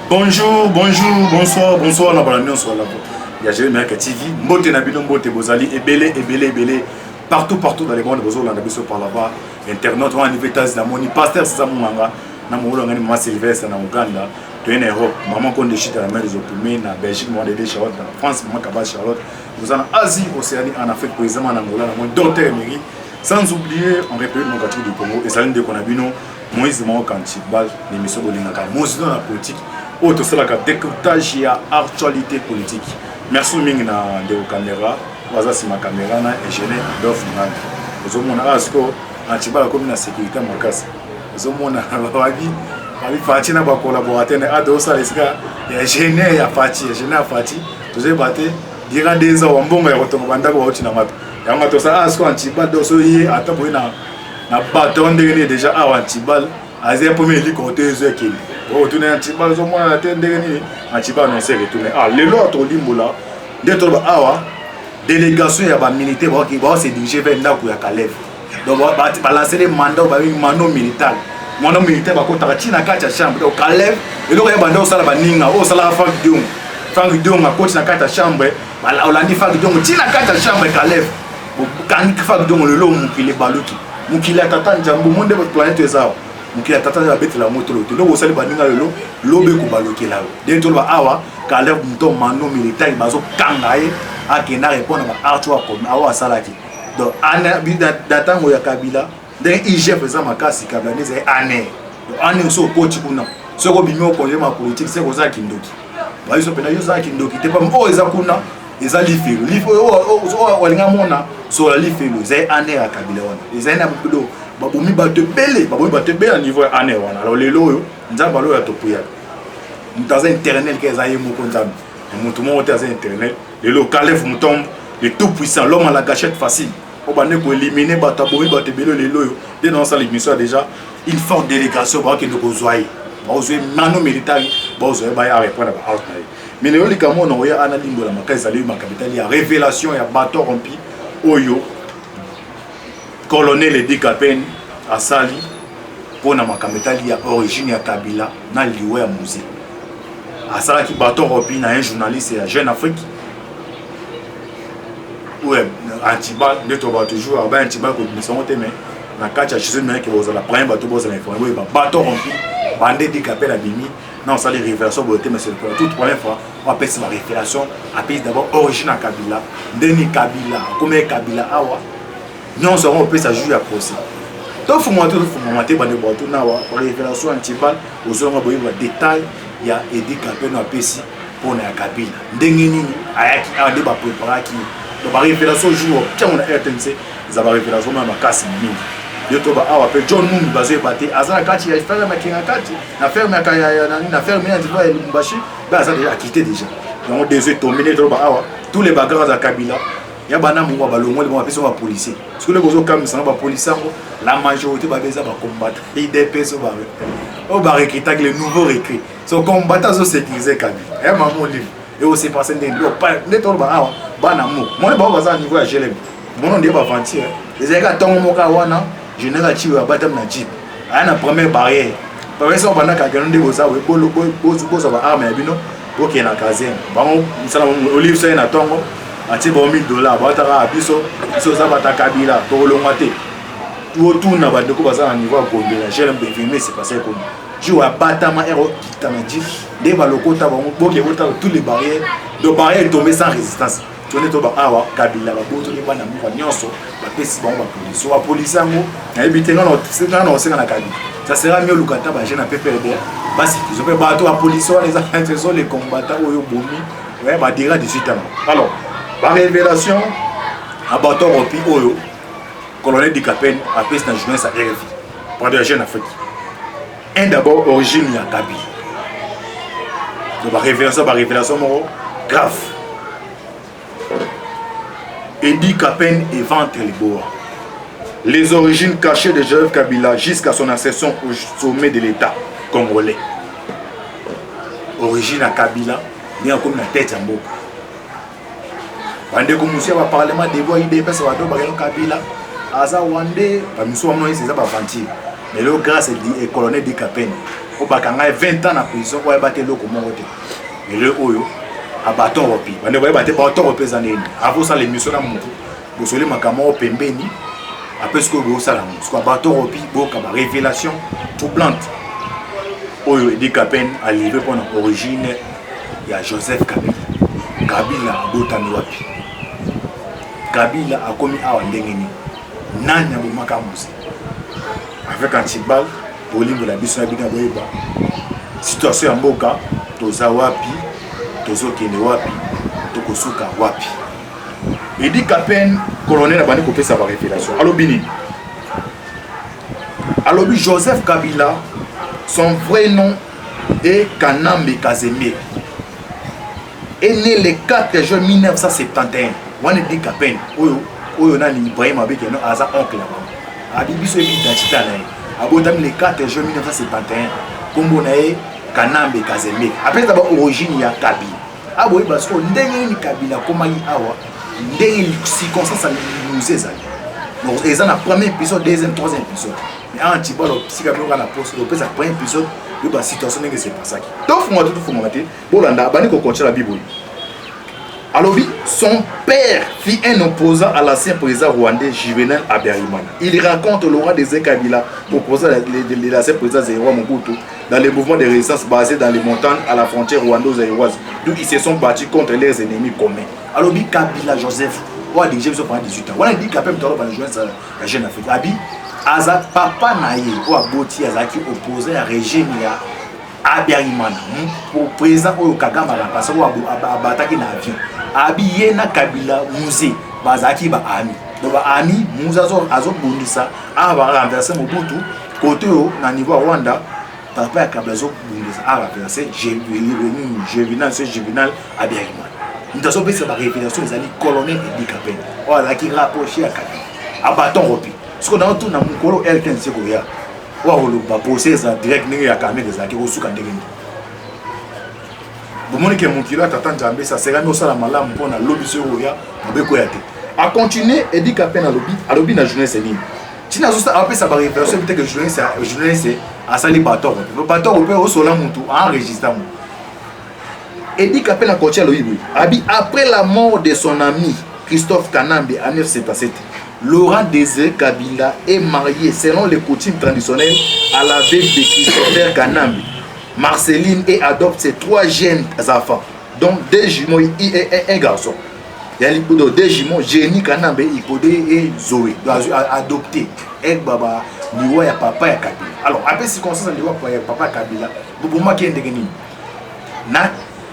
Bonjour, bonjour, bonsoir, bonsoir, la bonne année, soit là. Il y a Jérémy TV, Mbote Nabino, Mbote Bozali, Ebele, partout dans les mondes, Bozol, on a besoin par là-bas, Internet, on a une vitesse, la moni, pasteur, c'est ça, mon manga, na mon on a une Sylvestre, na Ouganda, tu es en Europe, maman, qu'on déchire à la mer des opprimés, na Belgique, moi, des Charlotte, na France, maman, Kaba, Charlotte, vous en Asie, Océanie, en Afrique, précisément, en Angola, mon docteur Emery, sans oublier, en République démocratique du Congo, et Saline de Konabino, Moïse Mao Kantibal, l'émission Bolingaka, Moïse dans la politique. Autre c'est la décryptage et actualité politique. Merci ming na de caméra, waza si ma caméra na et gêné d'offre na. Vous mon asko antiba la commune sécurité makasi. Vous mon wabi fati na ba collaborateur na ado ça les gars et gêné ya fati, gêné ya fati. Vous avez battu dira des ans mbongo ya kotongo bandako wa utina mato. Ya mato ça asko antiba doso yi atapo na baton de déjà a antiba azé premier lit côté ezekili. Retourner un petit peu, au moins la tête de un petit peu annoncé retourner. Ah, les autres limbola, d'être awa, délégation il y a des militaires qui vont se diriger vers Ndakou ya Kalev. Donc va lancer les mandats, va y mano militaire. Mano militaire va côté Tina Kacha chambre au Kalev. Et donc il y a bando sala baninga, au sala Frank Dion à côté na Kacha chambre. Voilà, on a dit Frank Dion, Tina Kacha chambre Kalev. Quand Frank Dion le lot mukile baluki, mukile tata njambo monde votre planète ezao. Donc il y a tata la bête la moto donc vous savez baninga lelo lobe ko baloke là dentro ba awa Kalev muto mano militaire bazo kangaye akena répondre ba artwa comme awa salaki donc ana datango ya Kabila den IGF za makasi Kabila neze ane donc ane so poti kuna so ko bimio ko ma politique c'est koza kindoki ba yo pena yo za kindoki te pas o eza kuna eza lifelo o walinga mona so la lifelo ze ane ya Kabila wana eza na budo babomi bato belé à niveau année wana alors les loyo nzamba loyo atopuya mutaza internet keza yemo konzamba mutu mo utaza internet les lo Kalev mutombe le tout puissant l'homme à la gâchette facile on va ne ko éliminer bato bomi bato belé les loyo dès dans sa l'émission déjà une forte délégation ba ke ndoko zoaye ba ozoe mano militaire ba ozoe ba ya répondre ba out na mais le likamo no ya ana limbo la makaisa le ma capitale ya révélation ya bateau rempli oyo colonel Edi Kapen à Sali pour na makametali ya origine ya Kabila na liwe ya musée à Sala qui bateau rempli na un journaliste ya Jeune Afrique ouais antiba de to ba toujours ba antiba ko mission mais na kacha chez mais que vous la premier bateau vous la informer ba bateau rempli bande Edi Kapen à Bimi non ça les révélations beauté mais c'est pour toute première fois on appelle ça la révélation appelle d'abord origine à Kabila Deni Kabila comme Kabila awa nous serons au ça joue à procès donc faut monter bande bateau na wa révélation antibal aux hommes boye ba détail ya Edi Kapen na pesi pour na Kabila ndenge nini ayaki ade ba préparer qui donc ba révélation joue tiens on a RTNC za ba révélation ma makasi mingi yo to ba awa pe John Mumbi bazo baté azana kati ya faire ma kinga kati na ferme ya na ferme ya diva Lubumbashi ba ça déjà quitté déjà donc des tombé to ba awa tous les bagarres à Kabila ya bana mungo balongo le ba peso ba policier parce que le bozo kam ça ba policier la majorité ba beza ba combattre IDP so ba o ba recruter les nouveaux recrues so combattant so sécuriser Kabila ya maman livre et aussi passer des pas ne to ba awa bana mo mon ba baza niveau ya GLM mon on ba ventir les gars tongo moka wana général Chiwa batam na jeep ana première barrière par exemple bana ka gano ndebo za we bolo bozo ba arme ya bino OK na caserne bango misala olive so na tongo ati ba $1000 ba tara abiso so za bata Kabila to longa te tout na ba de ko baza na niveau ya Gombe na GLM mais c'est passé comme Chiwa batama ero kitana jeep de ba lokota bango boke ota tous les barrières de barrières tombées sans résistance tone to ba awa Kabila ba boto ni bana mu nyonso ba pesi ba police so ba police ngo na ebitenga no senga na Kabila ça sera mieux lukata ba jeune PPRD basi ils ont ba to ba police les sont les combattants oyo bomi ouais ba dira 18 ans alors ba révélation à bateau ropi oyo colonel Edi Kapen a pesi na journée sa RFI pour de Jeune Afrique un d'abord origine ya Kabila donc ba révélation moro grave Edi Kapen et ventre les bois. Les origines cachées de Joseph Kabila jusqu'à son accession au sommet de l'État congolais. Origine à Kabila, bien comme la tête en boca. Quand on va parlement des voix, il dépasse Kabila. Aza Wande, nous sommes ici, c'est pas mentir. Mais le grâce au colonel Edi Kapen, au bakanga 20 ans na prison oya baté loko mo wote mais le oyo a bâton ropi bande boya baté bâton ropi zaneni avant ça l'émission na mutu bosoli makamo pembeni après ce que vous savez ce que bâton ropi boka ba révélation troublante oyo Edi Kapen a livré pour l'origine il y a Joseph Kabila Kabila abotami wapi Kabila a commis awa ndengeni nani abomaka musi avec Antibal bolingo la biso na bina boyeba situation ya mboka toza wapi tozokende wapi tokosuka wapi Edi Kapen colonel abandi kopesa ba révélation alobi nini alobi Joseph Kabila son vrai nom est Kanambe Kazembe est né le 4 juin 1971 wana Edi Kapen oyo nani Ibrahim abekeno aza oncle là abi biso identité na ye abotami le 4 juin 1971 kombo na ye Kanambe Kazembe après d'abord origine ya Kabila aboyi parce que ndenge ni Kabila komaki awa ndenge circonstance à nous ezali donc ils ont la premier épisode deuxième troisième épisode mais en Antibal si Kabila na poste le premier épisode de la situation que c'est pas ça donc faut moi bolanda bani ko continuer la Bible. Alors son père fit un opposant à l'ancien président rwandais Juvenal Habyarimana. Il raconte le roi des Kabila opposant l'ancien président Zéroua Mobutu dans les mouvements de résistance basés dans les montagnes à la frontière rwando-zaïroise, d'où ils se sont battus contre leurs ennemis communs. Alors Kabila Joseph, on a déjà pendant 18 ans. On a dit qu'après me va joindre la jeune Afrique. Abi Aza papa naïe ou aboti Azaki opposé à régime ya Habyarimana pour président au Kagame parce que abataki na avion. Abi yena Kabila musée bazaki ba ami. Donc ba ami muzazo azo bundisa a ba renverser Mobutu côté au na niveau Rwanda papa ya Kabila zo bundisa a renverser Juvenal Habyarimana. Nous avons fait la révélation des alliés colonel Edi Kapen. Voilà qui rapproché à Kabila. À bâton repi. Ce qu'on a tout dans mon colo L15 Segoya. Voilà procès direct n'est à Kamé des alliés au souk en dégâts. Bon mon que mon kilo t'attend jamais ça sera nous ça la malam pour na lobby Segoya pour bekoyate. À continuer Edi Kapen à lobby na jeunesse ligne. Tu n'as juste après ça va révélation peut-être que jeunesse à sali bâton. Le bâton repi au sola montou enregistrement. Edi Kapen a continué à l'Oïboui. Après la mort de son ami Christophe Kanambe en 1977, Laurent Désiré Kabila est marié selon les coutumes traditionnelles à la veuve de Christopher Kanambe, Marceline, et adopte ses 3 jeunes enfants, dont 2 jumeaux et un garçon. Il y a deux jumeaux, Jenny Kanambe, Ipode et Zoé, adopté. Et Baba, Niwa ya papa ya Kabila. Alors, après circonstance, Niwa ya papa Kabila, Bouboma qui est ndegeni.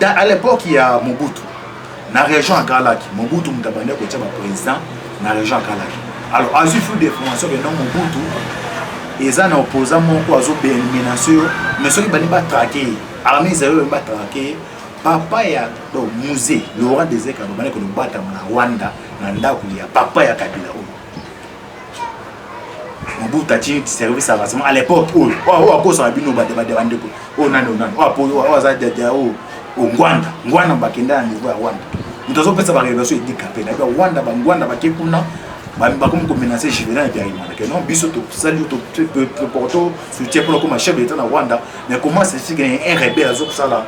À l'époque, il y a Mobutu. Dans la région de Galaki, Mobutu est président dans la région de Galaki. Alors, à ce fil d'information, que non Mobutu, ils ont opposé mon oiseau menacé, mais ceux qui ont traqué, l'armée israélienne a traqué, papa ya donc musée, Laurent Désiré Kabila, que nous battons na Rwanda, na papa ya Kabila. Mobutu a tenu service à rassemblement à l'époque. À cause de la bino Ngwanda bakenda na niveau ya Rwanda. Mutazo pesa ba révélation Edi Kapen. Na Rwanda ba Ngwanda ba kekuna ba comme ko menacer Juvenal Habyarimana. Que non biso to salut to porto soutien pour comme chef d'état na Rwanda, mais comment c'est si un rebelle azo ça là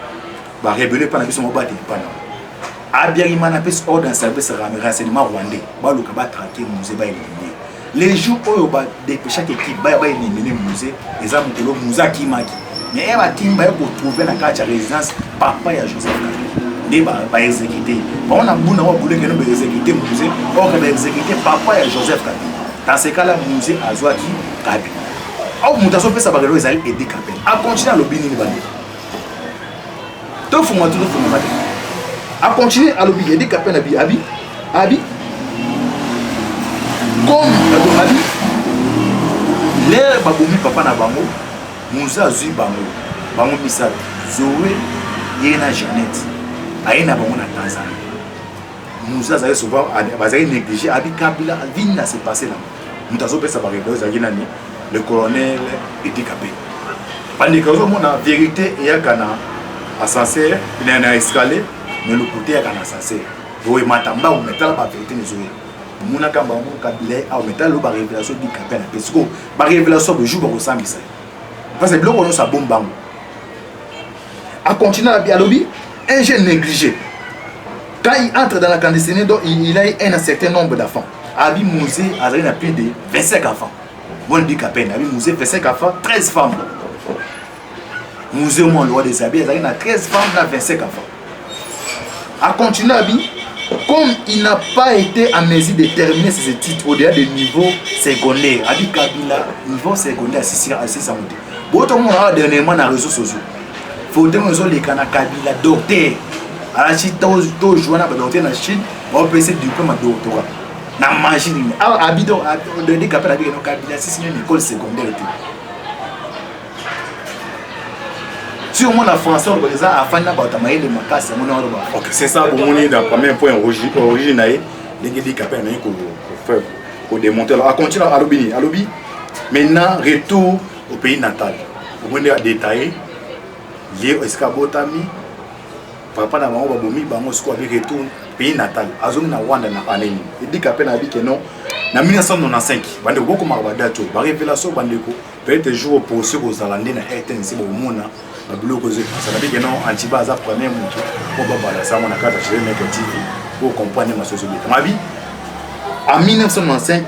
ba rebeller pas na biso mobati pas non. Habyarimana pesa ordre en service renseignement rwandais. Ba luka ba traquer musée ba éliminer. Les jours où ba dépêcher équipe ba éliminer musée, les amis de musée Kimaki. Mais elle va trouver la carte de résidence papa et Joseph Kabila. Il va exécuter. On a voulu que nous exécuter musée, on va exécuter papa et Joseph Kabila. Dans ce cas-là, musée a Zouaki Kabila. Alors, nous avons fait ça par le réseau Edi Kapen. À continuer à l'obéir les bandits. Tout le monde, tout le monde. À continuer à l'obéir Edi Kapen Abi. Comme Abi. L'air baboumi papa na bango. Moussa Zui Bango Missa Zoé Yena Jeannette Aïna Bango na Tanzanie. Moussa Zay souvent bazay négligé Abi Kabila vina s'est passé là. Nous avons fait ça par le colonel Edi Kapen. Pendant que nous avons vérité et yakana ascenseur, il y a un escalier, mais le côté yakana ascenseur. Vous matamba ou mettez la vérité les Zoé. Mouna Kamba Kabila a mettez la révélation Edi Kapen parce que la révélation du jour au Sambisa. Parce que le on a bombe A continuer à lobby, un jeune négligé. Quand il entre dans la clandestinité, donc il a un certain nombre d'enfants. Abi Mouzé a plus de 25 enfants. Bon, dit qu'à peine, Abi Mouzé, 25 enfants, 13 femmes. Mouzé, au moins, le roi des habits, il a 13 femmes, il a 25 enfants. A continuer à vie, comme il n'a pas été à mesure de terminer ses études au-delà des niveaux secondaires, Abi Kabila, niveau secondaire, c'est ça. Bon, tout le monde a dernièrement dans les réseaux sociaux. Il faut que nous les Kabila, docteur. À la Chine, tout jouer dans docteur dans la Chine, on peut essayer de diplôme à doctorat. Na machine. Alors, Abido, de dire qu'après la vie, Kabila, si c'est une école secondaire. Si au moins la France, on va dire à fin de la bataille, les macaques, c'est mon ordre. Ok, c'est ça pour moi, dans le premier point original, les gens qui faire pour démonter. Alors, continue à l'Obi. Maintenant, retour au pays natal. Pour moi, détailler, lié au escabotami, papa na maman babomi, bango siko avec retour pays natal. Azongi na Rwanda na Aneni. Il dit qu'après na vie que non. En 1995, bande beaucoup marbadato, ba révélation bandeko, peut-être jour pour ceux aux Alandais na RTNC au monde. Ça veut dire que non, Antiba a premier moto pour Baba, ça on a qu'à acheter mec TV pour comprendre ma société. Ma vie, en 1995,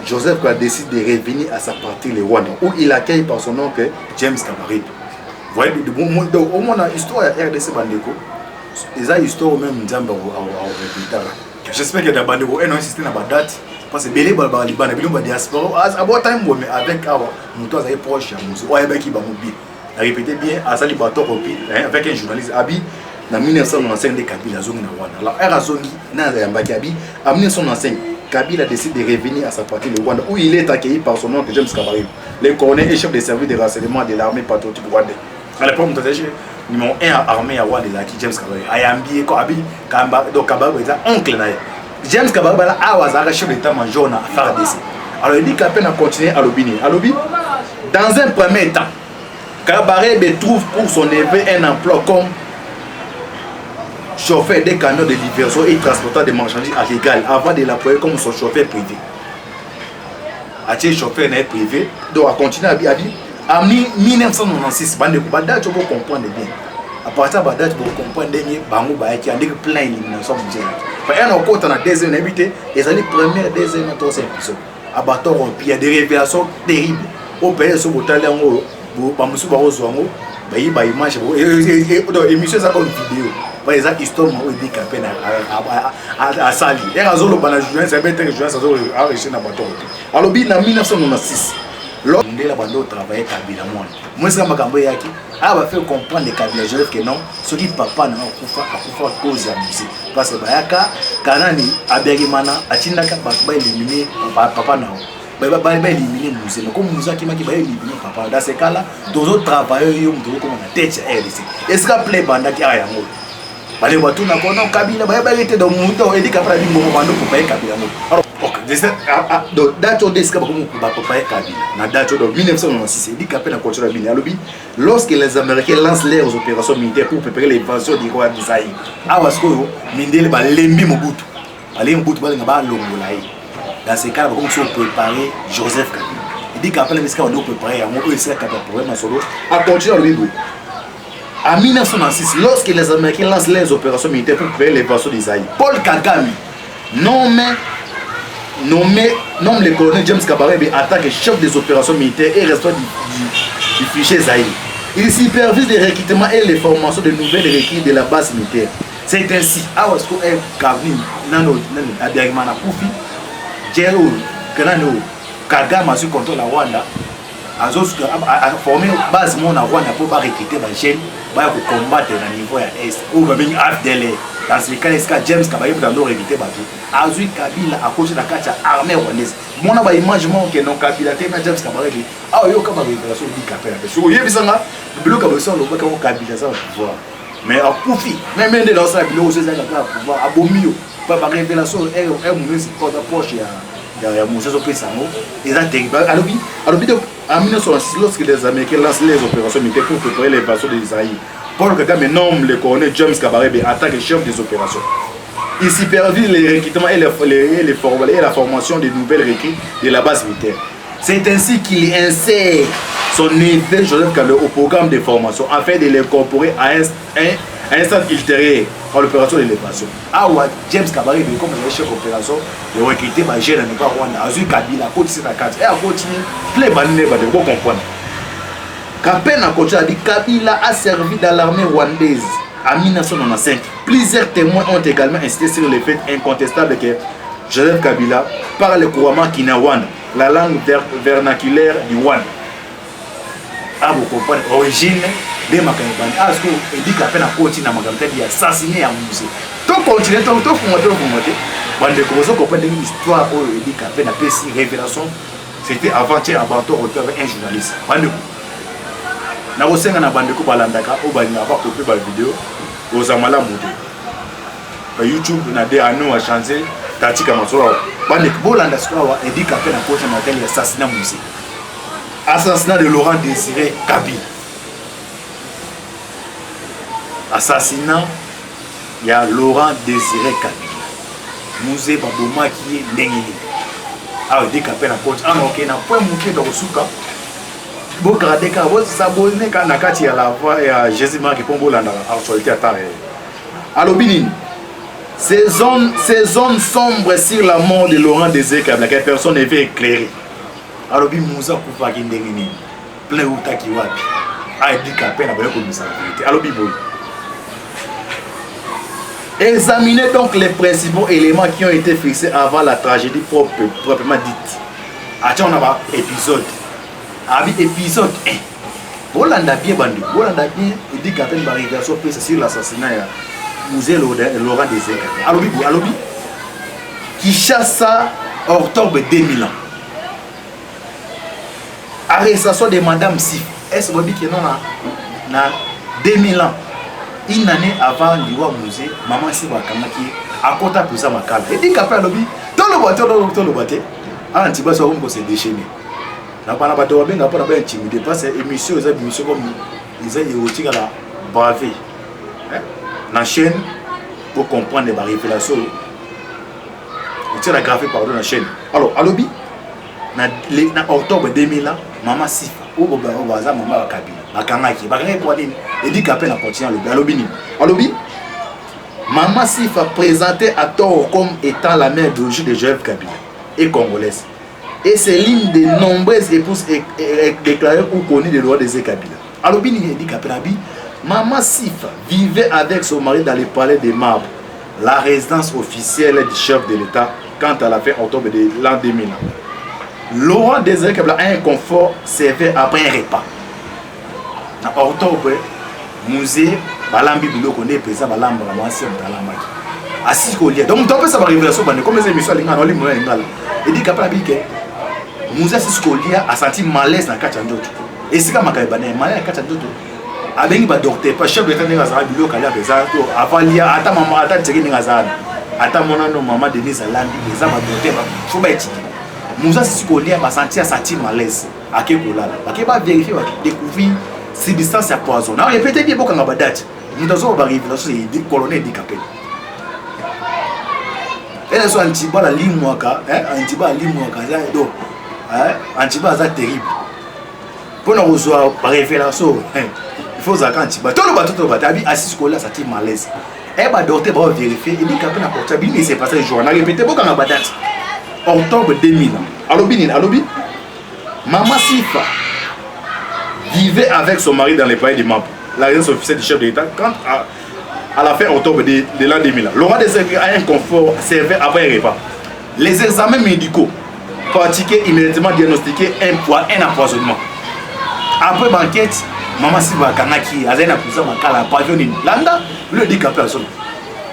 Joseph a décidé de revenir à sa patrie, le Rwanda, où il accueille par son nom que James Kabarebe. Vous voyez, au moins dans l'histoire de RDC Bandeko, ils ont l'histoire même de Zamba au j'espère que dans Bandeko, ils ont insisté dans la date, parce que Bélé Balba Liban, ils ont diaspora, à bon temps, mais avec Moutois est proche, qui va mobile. A répété bien à Sali Bato avec un journaliste Abi en 1995 de Kabila Zongi na Rwanda. Alors Erazongi Abi en 1995 Kabila décide de revenir à sa patrie le Rwanda où il est accueilli par son oncle James Kabarebe, le colonel et chef des services de renseignement de l'armée patriotique rwandaise. À l'époque, numéro 1 armée à Rwanda est James Kabarebe. Ayambi ko Abi Kamba donc Kabarebe est oncle na James Kabarebe là a chef d'état-major na FARDC. Alors il dit qu'à peine a continué à Lobini. Dans un premier temps Kabarebe trouve pour son neveu un emploi comme chauffeur des camions de livraison et transporteur de marchandises à Régal avant de l'employer comme son chauffeur privé. A-t-il chauffeur privé? Donc, à continuer à vivre. En 1996, vous comprendre bien. À partir de Badat, vous comprenez bien qu'il y a plein d'éliminations. Il y a un côté dans la deuxième invité, et c'est la première, deuxième, troisième épisode. À Bator, il y a des révélations terribles. Au pays, sur le talent, bamusu barozwango bayi ba image et émission ça comme vidéo par exemple histoire mo dit qu'appelle à sali et azolo bana juin c'est bien que juin ça zo arrêter na bateau alors bi en 1996 l'homme de la bande travailler Kabila moi ça makambo yaki va faire comprendre Kabila Joseph que non ce qui papa na akufa cause ya musique parce que bayaka kanani aberimana atindaka ba éliminer papa na ba éliminer nous mais comme nous akimaki ba éliminer papa dans ce cas là tous travailleurs yo mto comme na tête RDC est-ce que play banda ki aya ngo bale watu na kono Kabila ba été dans muto edi ka pra bingo bando pour payer Kabila ngo alors ok donc date au deska ba pour payer Kabila na date de 1996 edi ka pena culture bini alobi lorsque les Américains lancent leurs opérations militaires pour préparer l'invasion du roi d'Isaïe awasko mindele ba lembi mobutu ale mobutu ba ngaba longola yi. Dans ces cas-là, on peut préparer Joseph Kabila. Il dit qu'après les on doit préparer un mot, il sera capable de préparer solo. À continuer à lui. En 1996, lorsque les Américains lancent les opérations militaires pour préparer l'invasion d'Isaïe, Paul Kagame nomme le colonel James Kabarebe en tant que chef des opérations militaires et responsable du fichier Zaïre. Il supervise les recrutements et les formations de nouvelles recrues de la base militaire. C'est ainsi, à Wasko et Kavin, Nano, Abiagmana Koufi, Jero, Kanano, Kagame a su contrôler la Rwanda, a formé base mon Rwanda pour recruter les jeunes pour combattre dans le niveau de l'Est. Ou bien AFDL. Dans ce cas, James Kabarebe dans nos recruter bateau. Azui Kabila a coaché la carte armée rwandaise. Mon a image que non Kabila tema James Kabarebe. Ah yo kama révélation dit Kabila. Sur yé bisanga, bloc comme ça le bloc comme Kabila ça pouvoir. Mais à Koufi, même dans ça bilo c'est ça qui pouvoir abomio. Pas par révélation est mon c'est pas approche ya Moussa Pessango. Exactement. Alors en 1966 lorsque les Américains lancent les opérations militaires pour préparer l'invasion d'Isaïe, Paul Kagame nomme le colonel James Kabarebe en tant que chef des opérations. Il supervise les recrutements et la formation de nouvelles recrues de la base militaire. C'est ainsi qu'il insère son neveu Joseph Kabila au programme de formation afin de l'incorporer à un stade ultérieur en l'opération d'élévation. Ah ouais, James Kabila, comme le chef d'opération, il a recruté ma jeune à Rwanda, Azul Kabila, continue à 4, et à continuer, plein de vous comprendre. Kabila a servi dans l'armée rwandaise en 1995. Plusieurs témoins ont également insisté sur le fait incontestable que Joseph Kabila parle couramment Kinyarwanda, la langue vernaculaire du Rwanda. Ah, vous comprenez l'origine de Makayibani. Ah, ce qu'on dit qu'à peine à continuer à Makayibani, assassiné à Moussé. Tout continue, tout monter. Bande de Kozo comprendre une histoire où il dit qu'à peine à Pessi, révélation, c'était avant-hier à Banto, auteur un journaliste. Bande na kosenga na bande ko balandaka o bani ba copier ba vidéo aux amala moto ba YouTube na de anu a changer tatika masoro bande ko bolanda swa et dit qu'après na coach na tel assassinat Moussé, assassinat de Laurent Désiré Kabila, assassinat il y a Laurent Désiré Kabila Moussé baboma qui est ndengini a dit qu'après na coach ah OK na point mouké dans suka. Bokadeka vous s'abonner quand na kati ya la voix ya Jésus Marc Pombo la actualité atare. Alobini. Ces zones sombres sur la mort de Laurent Désiré Kabila que personne ne veut éclairer. Alobi Moussa kufa kindengini. Plein utaki wapi. A dit qu'à peine avec comme ça vérité. Alobi boy. Examinez donc les principaux éléments qui ont été fixés avant la tragédie proprement dite. Attends, on a un épisode. Abi épisode 1. Bolanda bien bandu. Bolanda bien, il dit qu'à peine révélation sur l'assassinat de Moussé Laurent Désiré Kabila. Alobi. Kinshasa, octobre 2000 ans. Arrestation de Madame Sif. Est-ce que vous dites que non, na 2000 ans, une année avant Liwa Moussé, maman Sif a kamaki à côté pour ça makala. Il dit qu'après Alobi, dans le bateau, Antiba soit comme se déchaîner. Na pas na bateau bien n'a pas intimidé parce que émission les émissions comme ils ont érotique à la braver. La chaîne pour comprendre les révélations. Il tire la graphie pardon la chaîne. Alors Alobi na octobre 2000 maman Sifa ou baza maman Kabila. Bakangaki pour dire il dit qu'appelle la portière Alobi maman Sifa présentait à tort comme étant la mère biologique de Joseph Kabila et congolaise. Et c'est l'une des nombreuses épouses déclarées ou connues de Laurent Désiré Kabila. Alobini dit qu'Apenabi, maman Sifa vivait avec son mari dans le palais des Marbres, la résidence officielle du chef de l'État, quand à la fin octobre de l'an 2000. Laurent Désiré Kabila a un confort servi après un repas. En octobre, Moussé, Balambi Bilo connaît président Balambi, l'ancien Balambi. Assis au lit. Donc, on peut savoir la révélation, comme les émissions, il dit qu'Apenabi, Moussa Siskolia a senti malaise dans le cas de et c'est comme malaise dans le cas de avec un docteur, pas chef de l'État, avant il y a ta maman, ta tchéquine, ta maman Denise Alandi, les amas docteur, faut pas être. Moussa Siskolia a senti malaise à Kekola. Il va vérifier, découvrir si distance à poison. Non, répétez bien beaucoup dans la date. Nous avons arrivé là, c'est le colonel handicapé. Et là, un petit bas la ligne moaka, un petit bas la ligne moaka, Antiba est terrible. Pour nous recevoir par révélation, il faut que Antiba. Tout le bateau assis là, ça tire malaise. Et le docteur va vérifier. Il dit qu'après la porte, il s'est passé le jour. On a répété beaucoup dans la date. Octobre 2000. Alobi. Maman Sifa vivait avec son mari dans les pays des Marbres, la résidence officielle du chef de l'État, quand à la fin octobre de l'an 2000. Laurent Désiré a un confort servi après un repas. Les examens médicaux pratiqués immédiatement diagnostiqué un empoisonnement. Après banquette, maman Siva Kanaki, Azena Pouza Makala, Pavionin, Landa, le dit qu'à personne.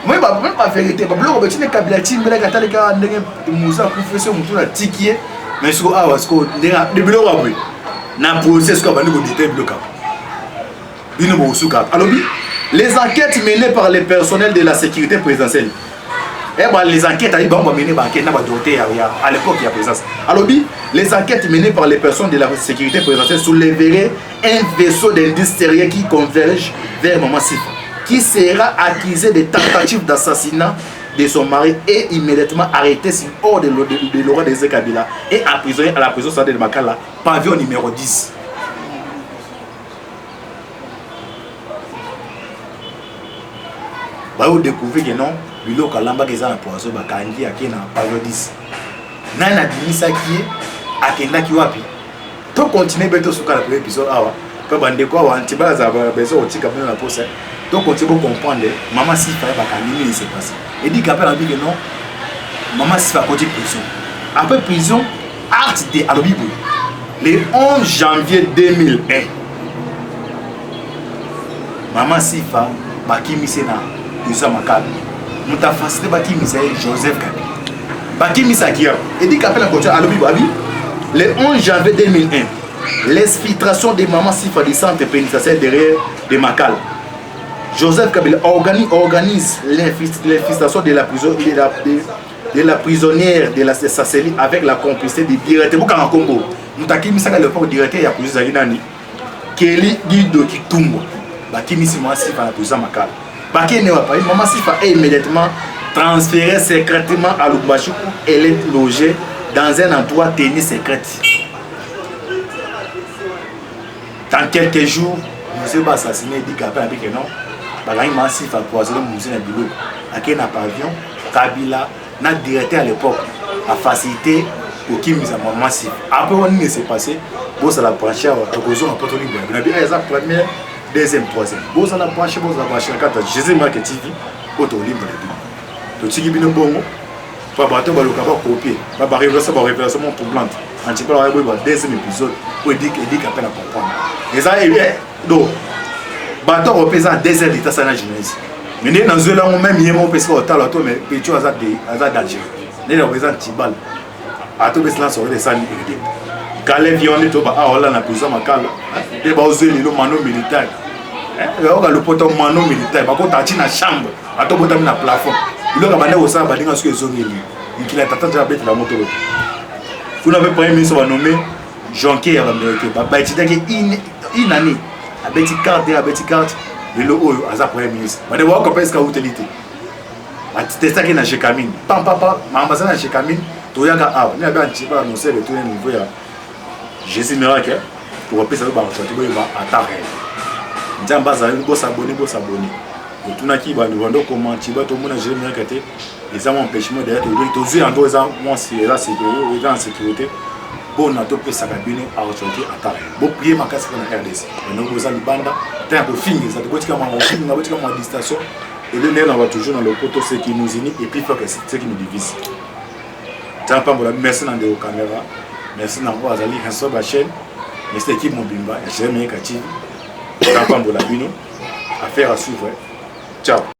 Moi, même pas vérité, pas bloqué, tu n'es qu'à Bilatin, mais la Catalika, Moussa, professeur, Moutoula, Tikié, mais ce qu'on a, parce qu'on est de bloqué à bruit. N'a procès qu'on va nous dire bloqué. Alors, les enquêtes menées par les personnels de la sécurité présidentielle. Les enquêtes à l'époque, il y a présence. Alors, les enquêtes menées par les personnes de la sécurité présidentielle soulèveraient un vaisseau d'indices sérieux qui converge vers Maman Sifa, qui sera accusé de tentatives d'assassinat de son mari est immédiatement arrêté sur hors de Laurent Désiré Kabila et emprisonné à la prison centrale de Makala, pavillon numéro 10. Vous découvrez que non, Bilo Kalamba qui est en poisson, Bakangi, qui est en pavillon 10. Nana Dimisa qui est à Kenda Kiwapi. Tout continue à sur le premier épisode. Quand on dit quoi, on tient à besoin de tirer la pose. Donc on tient à comprendre, maman si fallait Bakangi, il s'est passé. Et dit qu'après on dit que non, maman si va côté prison. Après prison, acte de Alobibou. Le 11 janvier 2001, maman Sifa, Bakimi Sena, Yusa Makal, nous avons facilité Bakimi Sena, Joseph Kabila. Bakimi Sakia, et dit qu'après la côté Alobibou, le 11 janvier 2001, l'exfiltration de maman Sifa du centre pénitentiaire derrière de Makal. Joseph Kabila organise l'infiltration de la prison de la prisonnière de la Sasseli avec la complicité du directeur Bukanga Congo. Nous avons mis ça à l'époque directeur de la prison Zaginani, Kelly Guido Kitumbo. Bakimi Maman Sifa à la prison Makala. Bakimi Maman Sifa est immédiatement transférée secrètement à Lubumbashi où elle est logée dans un endroit tenu secret. Dans quelques jours, monsieur va assassiner, dit qu'après que non. Bagay Massif a poisonné Moussé Nabilo. À quel pavillon, Kabila, notre directeur à l'époque, a facilité pour qui mise à Massif. Après, on s'est passé, vous allez brancher à votre opposition à Porto Libre. Vous avez la première, deuxième, troisième. Vous allez brancher, la carte Jésus Market TV, Porto Libre. Le Tiki Bino Bongo, pas bateau, va le cabaret copier, va révéler révélation pour plante. Un petit peu la deuxième épisode, où il dit qu'après la comprendre. Et ça, il est. Donc, bateau représente des aides d'État sans la jeunesse. Mais nous dans un an même hier mon parce que autant l'auto mais petit hasard d'Algérie. Nous représente Tibal. À tout cela sur les salles irriguées. Calais viande to ba a na prison makala. Et ba oser le mano militaire. Le poteau mano militaire ba ko tati na chambre. Ato bota na plafond. Il a bandé au sang ba dinga ce que zone il qui la tata de la bête la moto. Vous n'avez pas un ministre nommé Jonquier à l'Amérique. Ba ba titaki inani. A petit carte, le logo à sa premier ministre. Mais de voir qu'on peut escaler l'utilité. C'est ça qui est dans chez Camille. Papa, ma ambassade dans chez Camille, tu as un peu annoncé le tout niveau. Jésus miracle, pour repérer ça, tu vas attaquer. Nous avons s'abonner. Et tout le qui va nous vendre comment tu vas tout le monde Jésus miracle. Les hommes empêchement d'être tous en 2 ans, moi c'est là, c'est en sécurité. Bon, on a tout fait ça à aujourd'hui à Taré. Bon, prier ma casse pour la RDC. Mais nous avons banda, tant que finir, ça doit être comme une distinction. Et le nez, on va toujours dans le poteau, ce qui nous unit, et puis il faut que c'est ce qui nous divise. Merci dans les caméras, merci dans vos amis, merci la chaîne, merci l'équipe Mobimba, j'ai jamais eu Kati, affaire à suivre. Ciao.